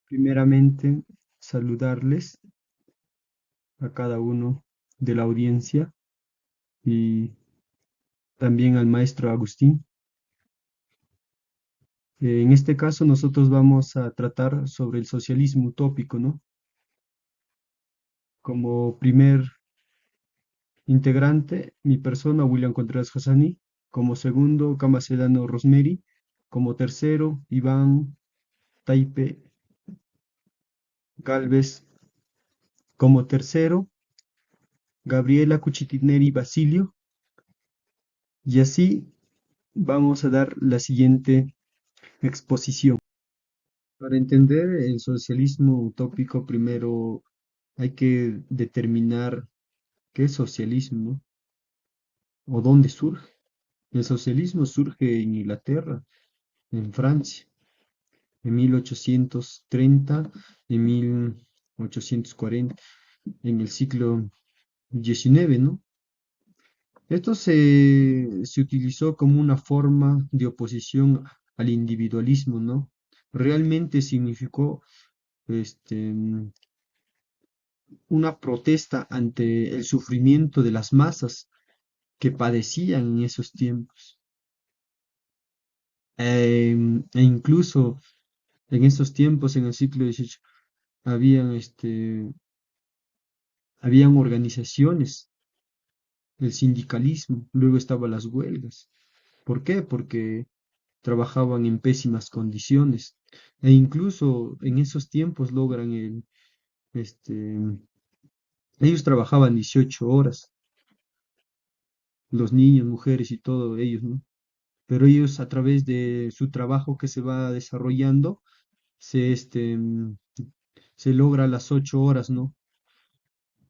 Primeramente, saludarles a cada uno de la audiencia y también al maestro Agustín. En este caso, nosotros vamos a tratar sobre el socialismo utópico, ¿no? Como primer integrante, mi persona, William Contreras Hassani. Como segundo, Cama Rosemary. Como tercero, Iván Taipe Galvez. Como tercero, Gabriela Cuchitineri Basilio. Y así vamos a dar la siguiente exposición. Para entender el socialismo utópico, primero hay que determinar qué es socialismo o dónde surge. El socialismo surge en Inglaterra, en Francia, en 1830, en 1840, en el siglo XIX, ¿no? Esto se utilizó como una forma de oposición al individualismo, ¿no? Realmente significó este, una protesta ante el sufrimiento de las masas que padecían en esos tiempos. E incluso en esos tiempos, en el siglo XVIII, habían, habían organizaciones, el sindicalismo, luego estaban las huelgas. ¿Por qué? Porque trabajaban en pésimas condiciones. E incluso en esos tiempos logran este, ellos trabajaban 18 horas, los niños, mujeres y todo ellos, ¿no? Pero ellos a través de su trabajo que se va desarrollando, se, se logra las 8 horas, ¿no?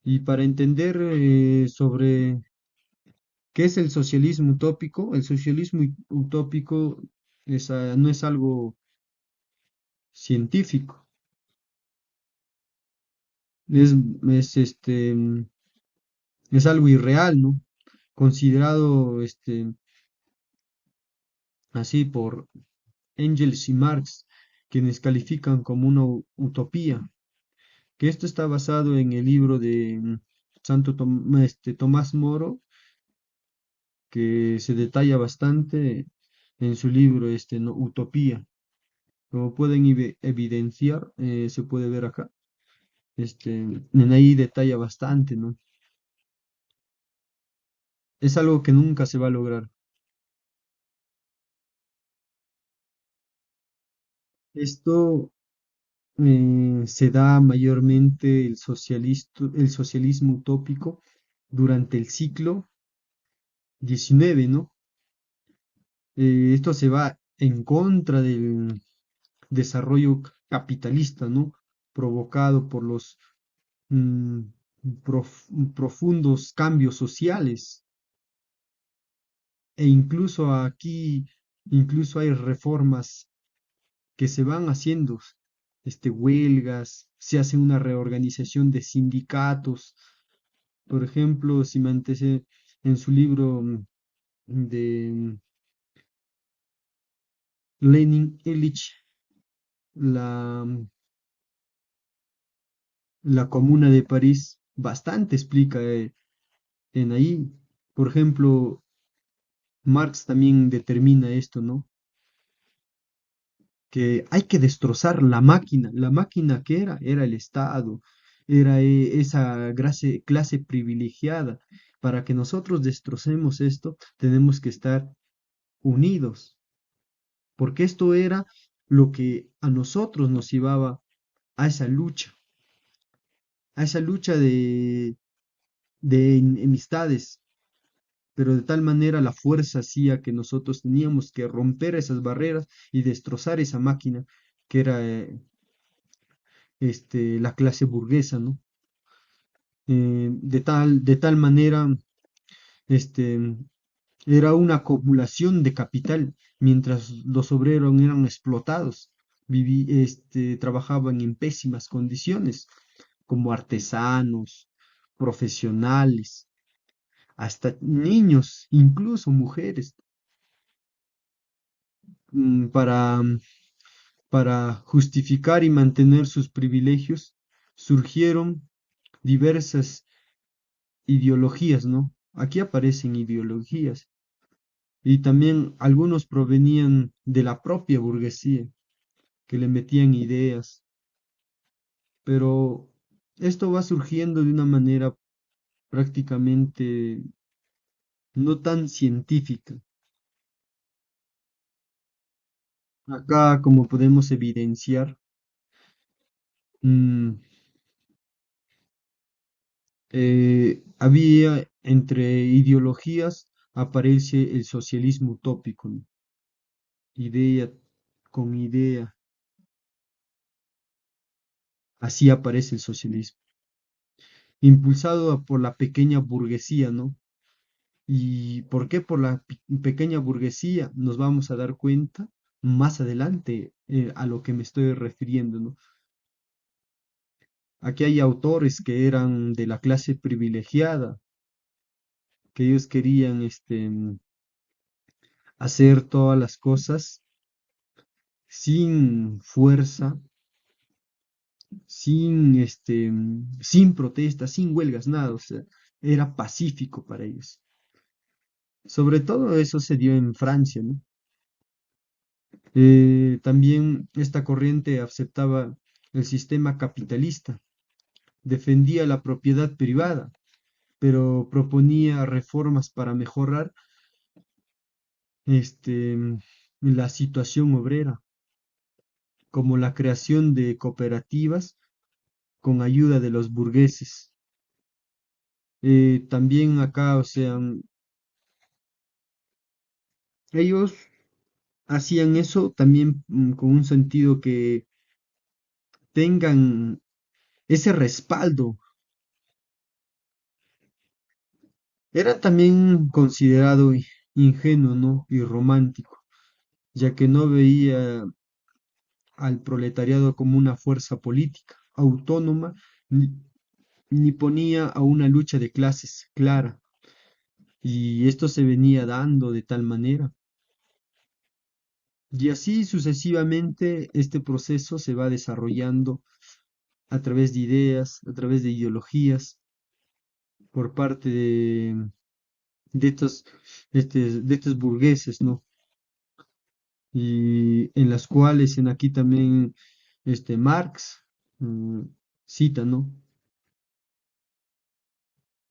Y para entender sobre qué es el socialismo utópico no es algo científico, es, es algo irreal, ¿no? Considerado así por Engels y Marx, quienes califican como una utopía, que esto está basado en el libro de Tomás Moro, que se detalla bastante en su libro ¿no? Utopía. Como pueden evidenciar, se puede ver acá, en ahí detalla bastante, ¿no? Es algo que nunca se va a lograr. Esto se da mayormente el socialismo utópico durante el siglo XIX, ¿no? Esto se va en contra del desarrollo capitalista, ¿no? Provocado por los mm, profundos cambios sociales. E incluso aquí, incluso hay reformas que se van haciendo, huelgas, se hace una reorganización de sindicatos. Por ejemplo, si me antece en su libro de Lenin Ilich, la, la Comuna de París, bastante explica en ahí. Por ejemplo, Marx también determina esto, ¿no? Que hay que destrozar la máquina. La máquina que era el Estado, era esa clase privilegiada. Para que nosotros destrocemos esto, tenemos que estar unidos, porque esto era lo que a nosotros nos llevaba a esa lucha de enemistades, pero de tal manera la fuerza hacía que nosotros teníamos que romper esas barreras y destrozar esa máquina que era la clase burguesa, ¿no? De tal manera, este, era una acumulación de capital, mientras los obreros eran explotados, trabajaban en pésimas condiciones, como artesanos, profesionales, hasta niños, incluso mujeres, para Para justificar y mantener sus privilegios, surgieron diversas ideologías, ¿no? Aquí aparecen ideologías y también algunos provenían de la propia burguesía, que le metían ideas, pero esto va surgiendo de una manera prácticamente no tan científica. Acá, como podemos evidenciar, mm, había entre ideologías aparece el socialismo utópico, ¿no? Idea con idea, así aparece el socialismo, impulsado por la pequeña burguesía, ¿no? ¿Y por qué por la pequeña burguesía? Nos vamos a dar cuenta más adelante a lo que me estoy refiriendo, ¿no? Aquí hay autores que eran de la clase privilegiada, que ellos querían hacer todas las cosas sin fuerza, sin protestas, sin huelgas, nada, o sea, era pacífico para ellos. Sobre todo eso se dio en Francia, ¿no? También esta corriente aceptaba el sistema capitalista, defendía la propiedad privada, pero proponía reformas para mejorar la situación obrera, como la creación de cooperativas con ayuda de los burgueses. También acá, o sea, ellos hacían eso también con un sentido que tengan ese respaldo. Era también considerado ingenuo, ¿no? Y romántico, ya que no veía al proletariado como una fuerza política autónoma, ni, ni ponía a una lucha de clases clara. Y esto se venía dando de tal manera. Y así sucesivamente este proceso se va desarrollando a través de ideas, a través de ideologías, por parte de estos burgueses, ¿no? Y en las cuales en aquí también Marx mm, cita, ¿no?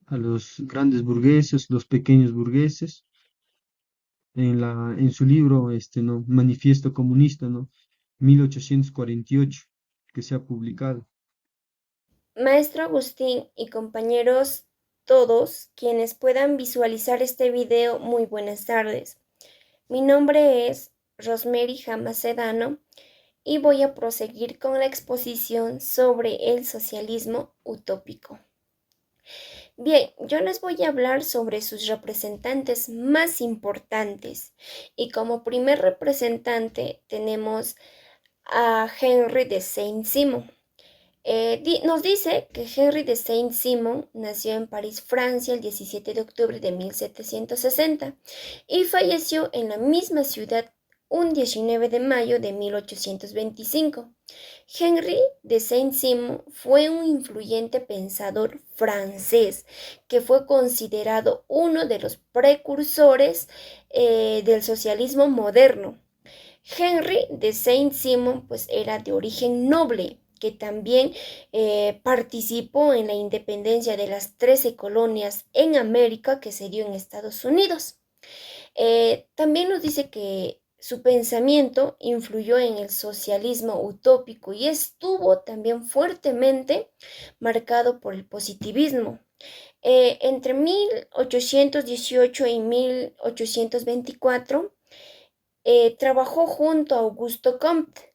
A los grandes burgueses, los pequeños burgueses, en su libro, ¿no? Manifiesto Comunista, ¿no? 1848, que se ha publicado. Maestro Agustín y compañeros todos quienes puedan visualizar este video, muy buenas tardes. Mi nombre es Rosemary Jamacedano y voy a proseguir con la exposición sobre el socialismo utópico. Bien, yo les voy a hablar sobre sus representantes más importantes y como primer representante tenemos a Henry de Saint-Simon. Nos dice que Henry de Saint-Simon nació en París, Francia, el 17 de octubre de 1760 y falleció en la misma ciudad un 19 de mayo de 1825. Henry de Saint-Simon fue un influyente pensador francés que fue considerado uno de los precursores del socialismo moderno. Henry de Saint-Simon pues era de origen noble que también participó en la independencia de las 13 colonias en América que se dio en Estados Unidos. También nos dice que su pensamiento influyó en el socialismo utópico y estuvo también fuertemente marcado por el positivismo. Entre 1818 y 1824 trabajó junto a Augusto Comte,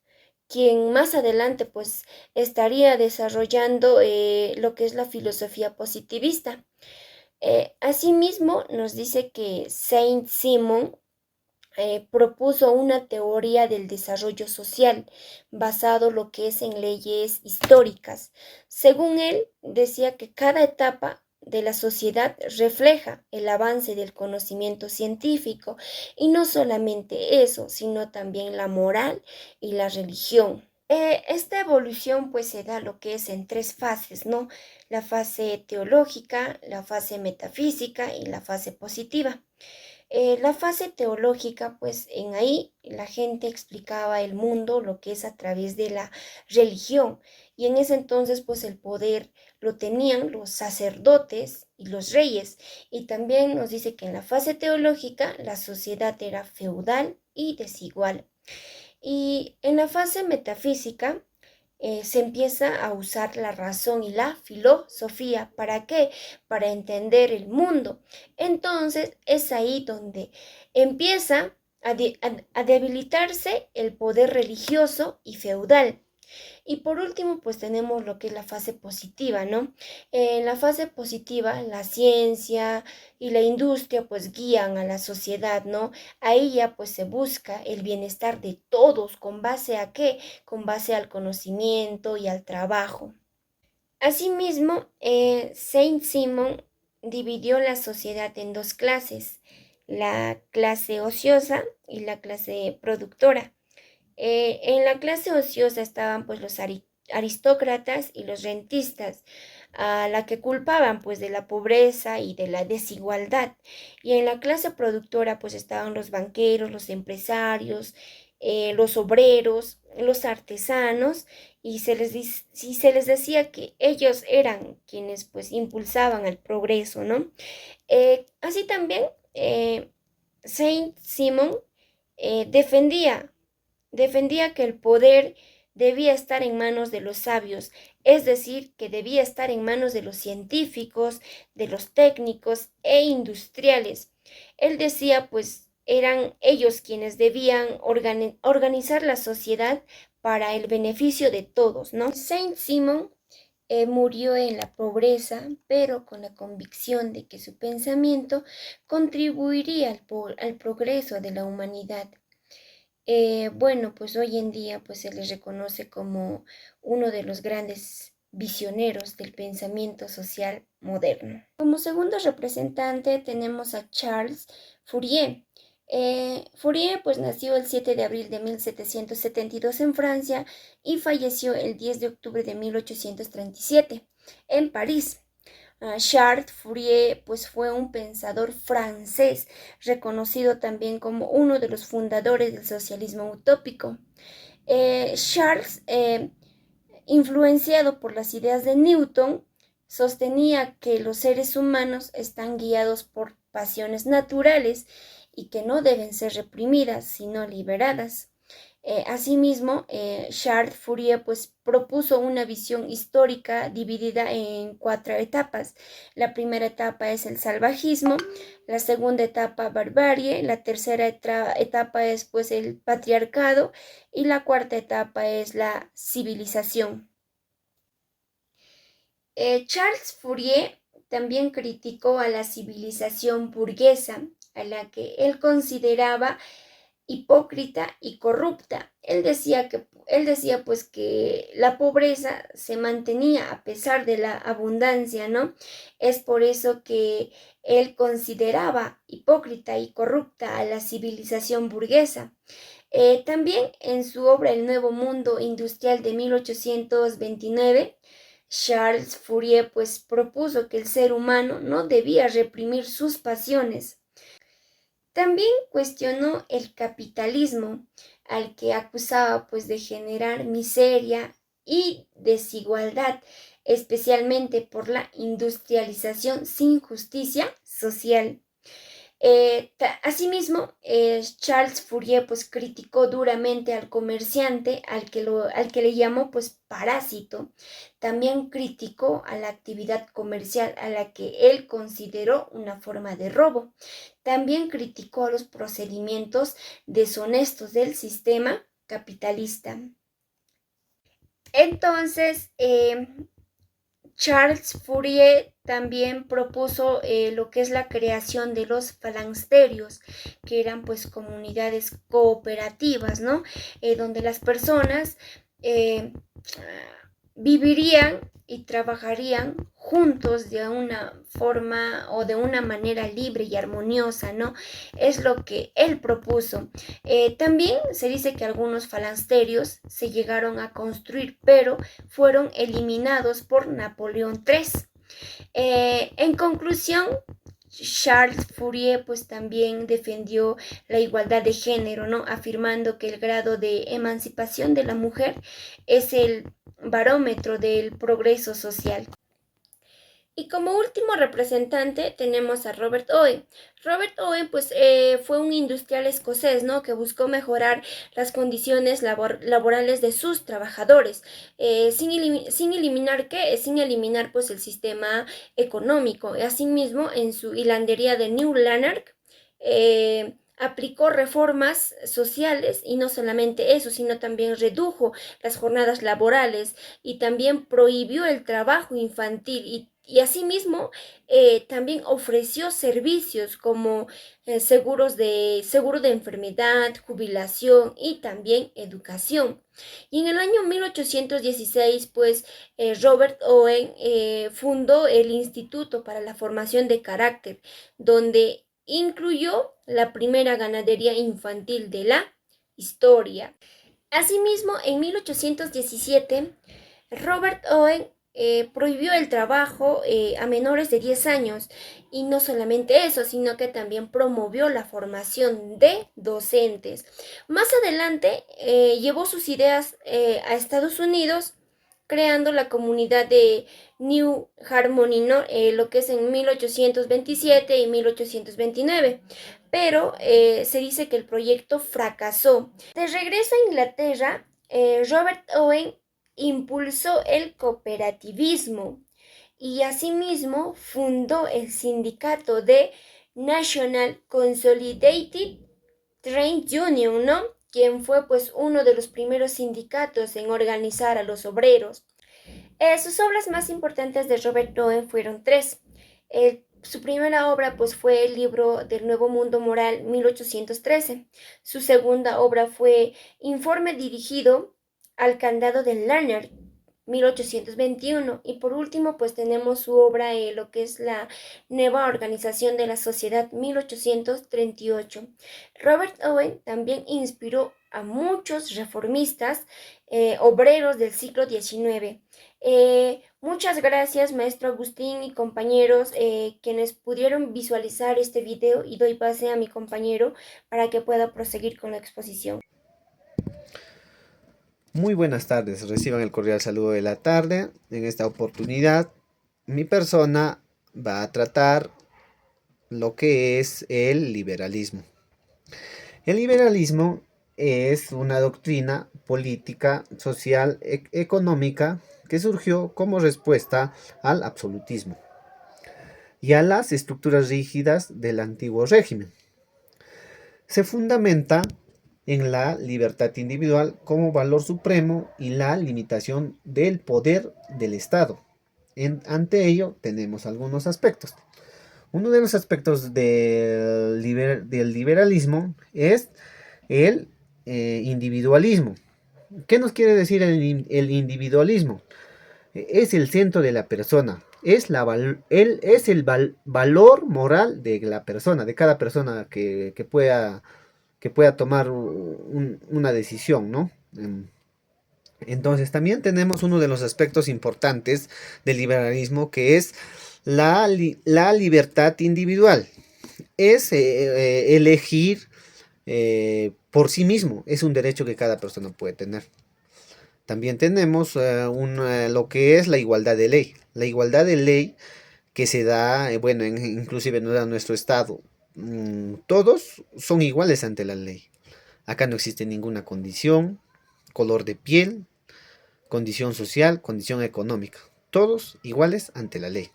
quien más adelante pues estaría desarrollando lo que es la filosofía positivista. Asimismo, nos dice que Saint-Simon propuso una teoría del desarrollo social basado lo que es en leyes históricas. Según él, decía que cada etapa de la sociedad refleja el avance del conocimiento científico, y no solamente eso, sino también la moral y la religión. Esta evolución pues se da lo que es en tres fases, ¿no? La fase teológica, la fase metafísica y la fase positiva. La fase teológica, pues en ahí la gente explicaba el mundo, lo que es a través de la religión. Y en ese entonces, pues el poder lo tenían los sacerdotes y los reyes. Y también nos dice que en la fase teológica la sociedad era feudal y desigual. Y en la fase metafísica se empieza a usar la razón y la filosofía. ¿Para qué? Para entender el mundo. Entonces es ahí donde empieza a debilitarse el poder religioso y feudal. Y por último, pues tenemos lo que es la fase positiva, ¿no? En la fase positiva, la ciencia y la industria pues guían a la sociedad, ¿no? Ahí ya pues se busca el bienestar de todos, ¿con base a qué? Con base al conocimiento y al trabajo. Asimismo, Saint-Simon dividió la sociedad en dos clases, la clase ociosa y la clase productora. En la clase ociosa estaban pues los aristócratas y los rentistas, a la que culpaban pues de la pobreza y de la desigualdad. Y en la clase productora pues estaban los banqueros, los empresarios, los obreros, los artesanos, y se les decía que ellos eran quienes pues impulsaban el progreso, ¿no? Así también Saint Simon defendía que el poder debía estar en manos de los sabios, es decir, que debía estar en manos de los científicos, de los técnicos e industriales. Él decía, pues, eran ellos quienes debían organizar la sociedad para el beneficio de todos, ¿no? Saint Simon murió en la pobreza, pero con la convicción de que su pensamiento contribuiría al progreso de la humanidad. Bueno, pues hoy en día pues se les reconoce como uno de los grandes visioneros del pensamiento social moderno. Como segundo representante tenemos a Charles Fourier. Fourier pues nació el 7 de abril de 1772 en Francia y falleció el 10 de octubre de 1837 en París. Charles Fourier pues fue un pensador francés, reconocido también como uno de los fundadores del socialismo utópico. Charles, influenciado por las ideas de Newton, sostenía que los seres humanos están guiados por pasiones naturales y que no deben ser reprimidas, sino liberadas. Asimismo, Charles Fourier pues, propuso una visión histórica dividida en cuatro etapas. La primera etapa es el salvajismo, la segunda etapa barbarie, la tercera etapa es pues, el patriarcado y la cuarta etapa es la civilización. Charles Fourier también criticó a la civilización burguesa, a la que él consideraba hipócrita y corrupta. Él decía pues que la pobreza se mantenía a pesar de la abundancia, ¿no? Es por eso que él consideraba hipócrita y corrupta a la civilización burguesa. También en su obra El Nuevo Mundo Industrial de 1829, Charles Fourier pues propuso que el ser humano no debía reprimir sus pasiones. También cuestionó el capitalismo, al que acusaba pues de generar miseria y desigualdad, especialmente por la industrialización sin justicia social. Asimismo, Charles Fourier pues criticó duramente al comerciante al que le llamó pues parásito. También criticó a la actividad comercial a la que él consideró una forma de robo. También criticó a los procedimientos deshonestos del sistema capitalista. Entonces, Charles Fourier también propuso lo que es la creación de los falansterios, que eran pues comunidades cooperativas, ¿no? Donde las personas vivirían y trabajarían juntos de una forma o de una manera libre y armoniosa, ¿no? Es lo que él propuso. También se dice que algunos falansterios se llegaron a construir, pero fueron eliminados por Napoleón III. En conclusión, Charles Fourier pues también defendió la igualdad de género, ¿no? Afirmando que el grado de emancipación de la mujer es el barómetro del progreso social. Y como último representante tenemos a Robert Owen. Robert Owen pues fue un industrial escocés, ¿no? Que buscó mejorar las condiciones laborales de sus trabajadores, sin eliminar ¿qué? Sin eliminar pues el sistema económico. Asimismo, en su hilandería de New Lanark, aplicó reformas sociales y no solamente eso, sino también redujo las jornadas laborales y también prohibió el trabajo infantil y asimismo también ofreció servicios como seguro de enfermedad, jubilación y también educación. Y en el año 1816, pues Robert Owen fundó el Instituto para la Formación de Carácter, donde incluyó la primera ganadería infantil de la historia. Asimismo, en 1817, Robert Owen prohibió el trabajo a menores de 10 años y no solamente eso, sino que también promovió la formación de docentes. Más adelante llevó sus ideas a Estados Unidos creando la comunidad de New Harmony, ¿no? Lo que es en 1827 y 1829. Pero se dice que el proyecto fracasó. De regreso a Inglaterra, Robert Owen impulsó el cooperativismo y asimismo fundó el sindicato de National Consolidated Trade Union, ¿no? Quien fue pues uno de los primeros sindicatos en organizar a los obreros. Sus obras más importantes de Robert Owen fueron tres. Su primera obra pues fue el libro del Nuevo Mundo Moral 1813. Su segunda obra fue Informe dirigido al candado de Lanark 1821 y por último pues tenemos su obra lo que es la nueva organización de la sociedad 1838. Robert Owen también inspiró a muchos reformistas obreros del siglo XIX. Muchas gracias maestro Agustín y compañeros quienes pudieron visualizar este video y doy pase a mi compañero para que pueda proseguir con la exposición. Muy buenas tardes, reciban el cordial saludo de la tarde. En esta oportunidad, mi persona va a tratar lo que es el liberalismo. El liberalismo es una doctrina política, social, económica que surgió como respuesta al absolutismo y a las estructuras rígidas del antiguo régimen. Se fundamenta en la libertad individual como valor supremo y la limitación del poder del Estado. Ante ello tenemos algunos aspectos. Uno de los aspectos del liberalismo es el individualismo. ¿Qué nos quiere decir el individualismo? Es el centro de la persona, es el valor moral de la persona, de cada persona que pueda tomar una decisión, ¿no? Entonces también tenemos uno de los aspectos importantes del liberalismo que es la libertad individual. Es elegir por sí mismo, es un derecho que cada persona puede tener. También tenemos lo que es la igualdad de ley. La igualdad de ley que se da, bueno, inclusive en nuestro estado. Todos son iguales ante la ley. Acá no existe ninguna condición, color de piel, condición social, condición económica. Todos iguales ante la ley.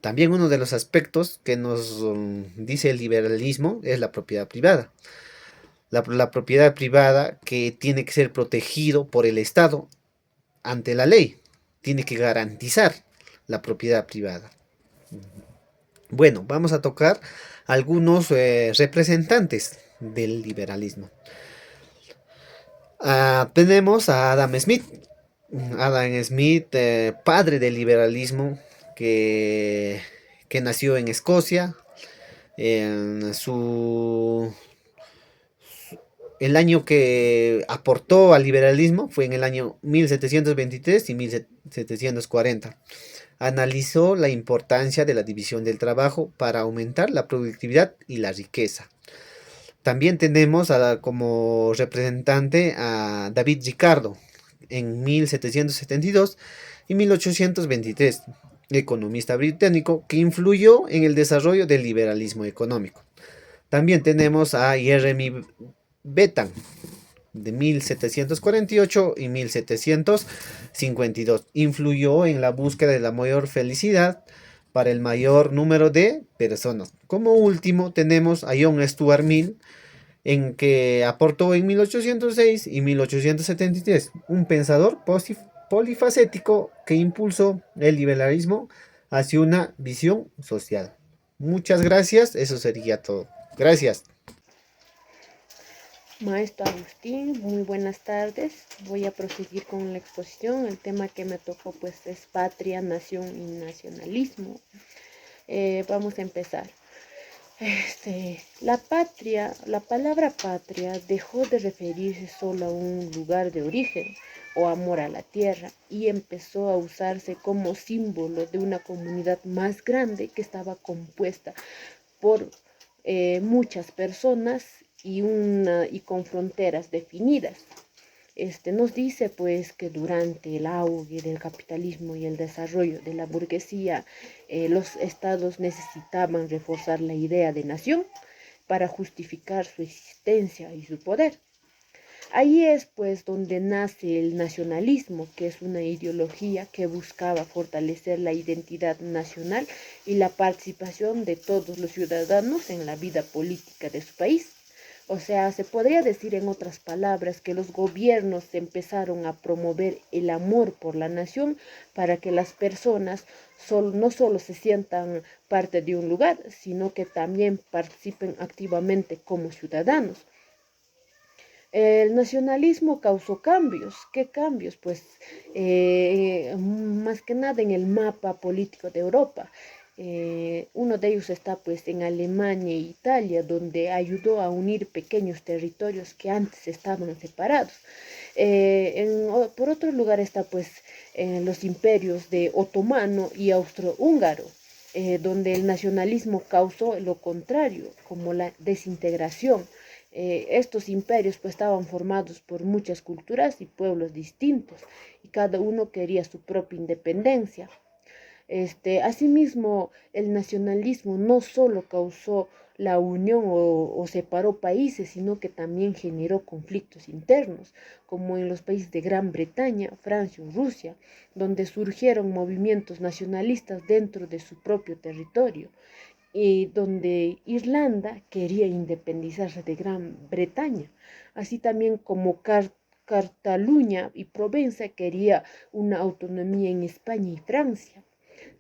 También uno de los aspectos que nos dice el liberalismo es la propiedad privada. La propiedad privada que tiene que ser protegido por el Estado ante la ley. Tiene que garantizar la propiedad privada. Bueno, vamos a tocar algunos representantes del liberalismo. Tenemos a Adam Smith. Adam Smith, padre del liberalismo, que, que nació en Escocia. En el año que aportó al liberalismo fue en el año 1723 y 1740. Analizó la importancia de la división del trabajo para aumentar la productividad y la riqueza. También tenemos como representante a David Ricardo en 1772 y 1823, economista británico que influyó en el desarrollo del liberalismo económico. También tenemos a Jeremy Bentham de 1748 y 1752. Influyó en la búsqueda de la mayor felicidad para el mayor número de personas. Como último tenemos a John Stuart Mill, en que aportó en 1806 y 1873, un pensador polifacético que impulsó el liberalismo hacia una visión social. Muchas gracias, eso sería todo. Gracias. Maestro Agustín, muy buenas tardes. Voy a proseguir con la exposición. El tema que me tocó pues es patria, nación y nacionalismo. Vamos a empezar. La patria, la palabra patria dejó de referirse solo a un lugar de origen o amor a la tierra y empezó a usarse como símbolo de una comunidad más grande que estaba compuesta por muchas personas y con fronteras definidas. Nos dice pues que durante el auge del capitalismo y el desarrollo de la burguesía, los estados necesitaban reforzar la idea de nación para justificar su existencia y su poder. Ahí es pues donde nace el nacionalismo, que es una ideología que buscaba fortalecer la identidad nacional y la participación de todos los ciudadanos en la vida política de su país. O sea, se podría decir en otras palabras que los gobiernos empezaron a promover el amor por la nación para que las personas no solo se sientan parte de un lugar, sino que también participen activamente como ciudadanos. El nacionalismo causó cambios. ¿Qué cambios? Pues más que nada en el mapa político de Europa. Uno de ellos está pues en Alemania e Italia, donde ayudó a unir pequeños territorios que antes estaban separados. Por otro lugar está pues en los imperios de otomano y austrohúngaro, donde el nacionalismo causó lo contrario, como la desintegración. Estos imperios pues estaban formados por muchas culturas y pueblos distintos y cada uno quería su propia independencia. Asimismo, el nacionalismo no solo causó la unión o separó países, sino que también generó conflictos internos, como en los países de Gran Bretaña, Francia o Rusia, donde surgieron movimientos nacionalistas dentro de su propio territorio y donde Irlanda quería independizarse de Gran Bretaña, así también como Cataluña y Provenza quería una autonomía en España y Francia.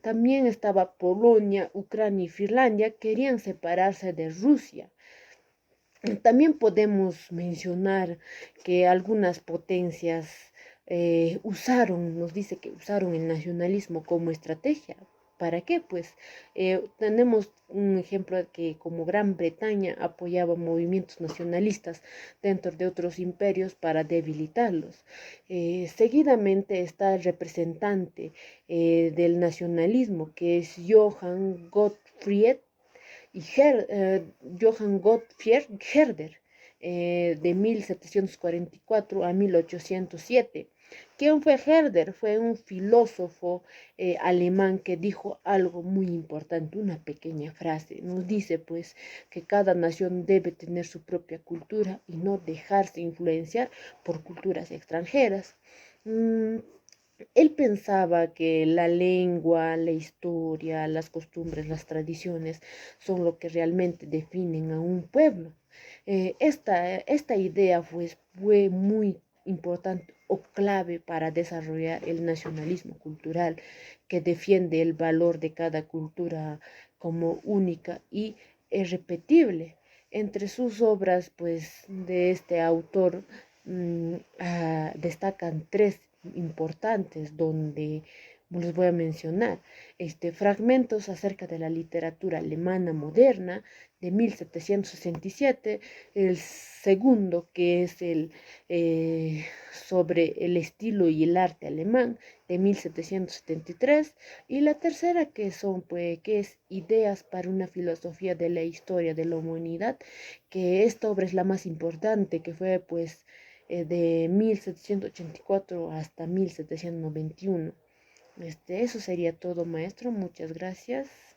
También estaba Polonia, Ucrania y Finlandia querían separarse de Rusia. También podemos mencionar que algunas potencias nos dice que usaron el nacionalismo como estrategia. ¿Para qué? Pues tenemos un ejemplo de que como Gran Bretaña apoyaba movimientos nacionalistas dentro de otros imperios para debilitarlos. Seguidamente está el representante del nacionalismo, que es Johann Gottfried Herder, de 1744 a 1807. ¿Quién fue Herder? Fue un filósofo alemán que dijo algo muy importante, una pequeña frase. Nos dice pues que cada nación debe tener su propia cultura y no dejarse influenciar por culturas extranjeras. Mm, Él pensaba que la lengua, la historia, las costumbres, las tradiciones son lo que realmente definen a un pueblo. Esta idea fue muy importante o clave para desarrollar el nacionalismo cultural que defiende el valor de cada cultura como única y irrepetible. Entre sus obras, pues, de este autor destacan tres importantes donde les voy a mencionar fragmentos acerca de la literatura alemana moderna de 1767, el segundo que es sobre el estilo y el arte alemán de 1773 y la tercera que es Ideas para una filosofía de la historia de la humanidad, que esta obra es la más importante, que fue pues de 1784 hasta 1791. Eso sería todo, maestro. Muchas gracias.